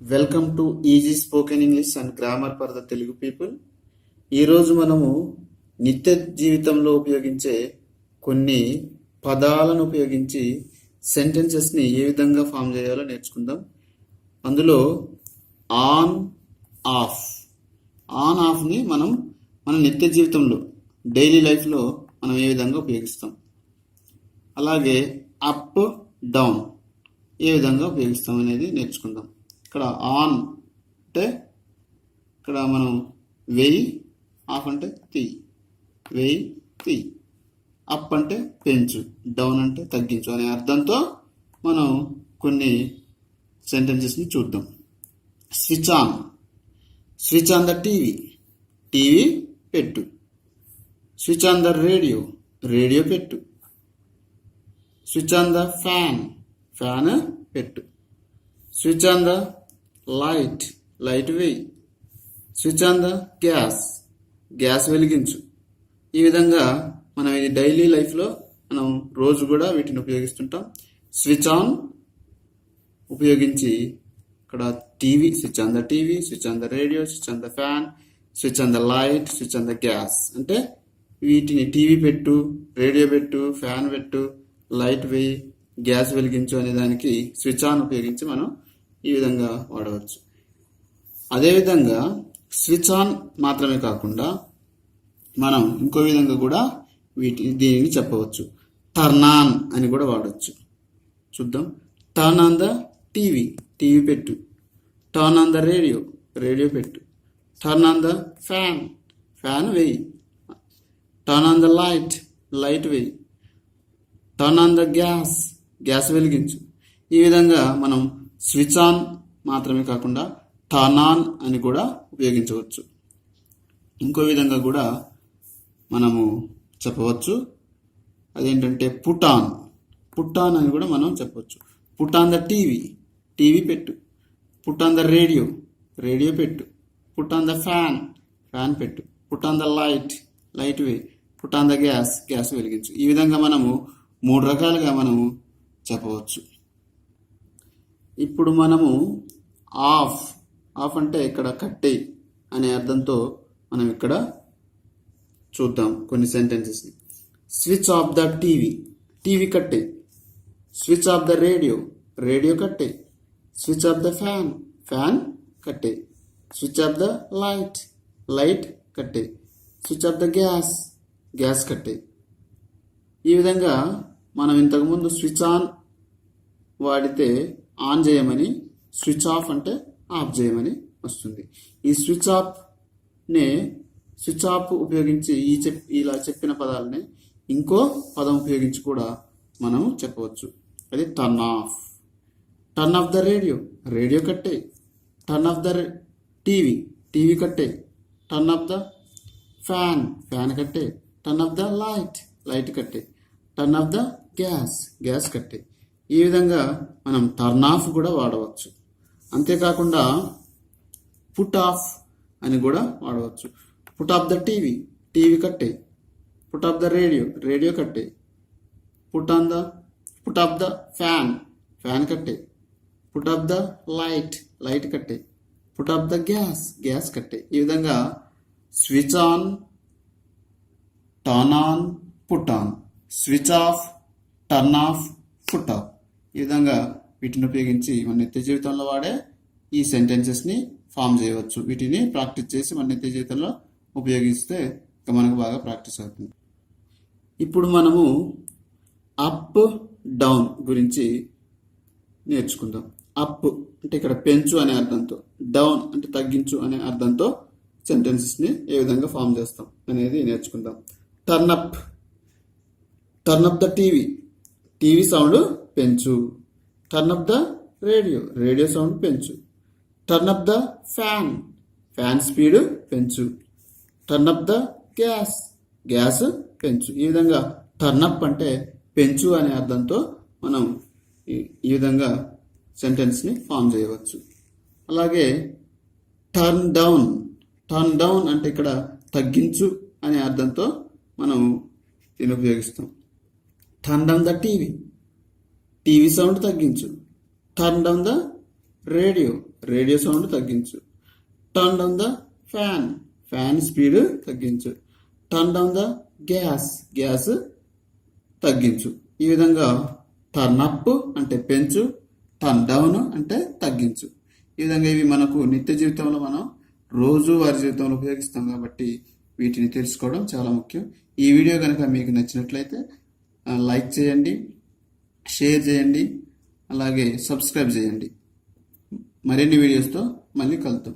Welcome to easy spoken English and grammar for the Telugu people. ఈరోజు మనము నిత్య జీవితంలో ఉపయోగించే కొన్ని పదాలను ఉపయోగించి సెంటెన్సెస్ని ఏ విధంగా ఫామ్ చేయాలో నేర్చుకుందాం. అందులో ఆన్ ఆఫ్ ఆఫ్ని మనం మన నిత్య జీవితంలో డైలీ లైఫ్లో మనం ఏ విధంగా ఉపయోగిస్తాం. అలాగే అప్ డౌన్ ఏ విధంగా ఉపయోగిస్తాం అనేది నేర్చుకుందాం. ఇక్కడ ఆన్ అంటే ఇక్కడ మనం వెయ్యి, ఆఫ్ అంటే తీ, వెయ్యి తీ, అప్ అంటే పెంచు, డౌన్ అంటే తగ్గించు అనే అర్థంతో మనం కొన్ని సెంటెన్సెస్ని చూద్దాం. Switch on, switch on the TV, TV పెట్టు. Switch on the radio, radio పెట్టు. Switch on the fan, fan పెట్టు. Switch on the light, light వేయి. Switch on the gas, gas వెలిగించు. ఈ విధంగా మనం ఇది డైలీ లైఫ్లో మనం రోజు కూడా వీటిని ఉపయోగిస్తుంటాం. స్విచ్ ఆన్ ఉపయోగించి ఇక్కడ TV, switch on the TV, switch on the radio, switch on the fan, switch on the light, switch on the gas అంటే వీటిని టీవీ పెట్టు, రేడియో పెట్టు, ఫ్యాన్ పెట్టు, లైట్ వేయి, గ్యాస్ వెలిగించు అనే దానికి స్విచ్ ఆన్ ఉపయోగించి మనం ఈ విధంగా వాడవచ్చు. అదేవిధంగా స్విచ్ ఆన్ మాత్రమే కాకుండా మనం ఇంకో విధంగా కూడా దీనిని చెప్పవచ్చు. టర్న్ ఆన్ అని కూడా వాడవచ్చు. చూద్దాం. Turn on the TV, TV పెట్టు. Turn on the radio, radio పెట్టు. Turn on the fan, fan వేయి. Turn on the light, light వేయి. Turn on the gas, gas వెలిగించు. ఈ విధంగా మనం స్విచ్ ఆన్ మాత్రమే కాకుండా టర్న్ ఆన్ అని కూడా ఉపయోగించవచ్చు. ఇంకో విధంగా కూడా మనము చెప్పవచ్చు. అదేంటంటే పుట్ ఆన్, పుట్ ఆన్ అని కూడా మనం చెప్పవచ్చు. Put on the TV, TV పెట్టు. Put on the radio, radio పెట్టు. Put on the fan, fan పెట్టు. Put on the light, light వే. Put on the gas, gas వెలిగించు. ఈ విధంగా మనము 3 రకాలుగా మనము చెప్పవచ్చు. ఇప్పుడు మనము ఆఫ్, ఆఫ్ అంటే ఇక్కడ కట్టే అనే అర్థంతో మనం ఇక్కడ చూద్దాం కొన్ని సెంటెన్సెస్ని. Switch off the TV, TV కట్టే. Switch off the radio, radio కట్టే. Switch off the fan, fan కట్టే. Switch off the light, light కట్టే. Switch off the gas, gas కట్టే. ఈ విధంగా మనం ఇంతకుముందు స్విచ్ ఆన్ వాడితే ఆన్ చేయమని, స్విచ్ ఆఫ్ అంటే ఆఫ్ చేయమని వస్తుంది. ఈ స్విచ్ ఆఫ్నే స్విచ్ ఆఫ్ ఉపయోగించి ఇలా చెప్పిన పదాలని ఇంకో పదం ఉపయోగించి కూడా మనం చెప్పవచ్చు. అది turn off. Turn off the radio, radio కట్టే. Turn off the TV, TV కట్టే. Turn off the fan, fan కట్టే. Turn off the light, light కట్టే. Turn off the gas, gas కట్టే. ఈ విధంగా మనం టర్న్ ఆఫ్ కూడా వాడవచ్చు. అంతేకాకుండా పుట్ ఆఫ్ అని కూడా వాడవచ్చు. Put off the TV, TV కట్టే. Put off the radio, radio కట్టే. Put off the fan, fan కట్టే. Put off the light, light కట్టే. Put off the gas, gas కట్టే. ఈ విధంగా switch on, turn on, put on, switch off, turn off, put off. ఈ విధంగా వీటిని ఉపయోగించి మన నిత్య జీవితంలో వాడే ఈ సెంటెన్సెస్ని ఫామ్ చేయవచ్చు. వీటిని ప్రాక్టీస్ చేసి మన నిత్య జీవితంలో ఉపయోగిస్తే ఇంకా మనకు బాగా ప్రాక్టీస్ అవుతుంది. ఇప్పుడు మనము అప్ డౌన్ గురించి నేర్చుకుందాం. అప్ అంటే ఇక్కడ పెంచు అనే అర్థంతో, డౌన్ అంటే తగ్గించు అనే అర్థంతో సెంటెన్సెస్ని ఏ విధంగా ఫామ్ చేస్తాం అనేది నేర్చుకుందాం. Turn up, turn up the TV, TV sound పెంచు. Turn up the radio, radio sound పెంచు. Turn up the fan, fan speed పెంచు. Turn up the gas, gas పెంచు. ఈ విధంగా టర్న్ అప్ అంటే పెంచు అనే అర్థంతో మనం ఈ విధంగా సెంటెన్స్ని ఫామ్ చేయవచ్చు. అలాగే టర్న్ డౌన్, టర్న్ డౌన్ అంటే ఇక్కడ తగ్గించు అనే అర్థంతో మనం దీన్ని ఉపయోగిస్తాం. Turn down the TV, TV sound తగ్గించు. Turn down the radio sound తగ్గించు. Turn down the fan speed తగ్గించు. టర్న్ డౌన్ ద గ్యాస్ తగ్గించు. ఈ విధంగా టర్న్ అప్ అంటే పెంచు, టర్న్ డౌన్ అంటే తగ్గించు. ఈ విధంగా ఇవి మనకు నిత్య జీవితంలో మనం రోజువారీ జీవితంలో ఉపయోగిస్తాం కాబట్టి వీటిని తెలుసుకోవడం చాలా ముఖ్యం. ఈ వీడియో కనుక మీకు నచ్చినట్లయితే లైక్ చేయండి, షేర్ చేయండి, అలాగే సబ్స్క్రైబ్ చేయండి. మరిన్ని వీడియోస్తో మళ్ళీ కలుద్దాం.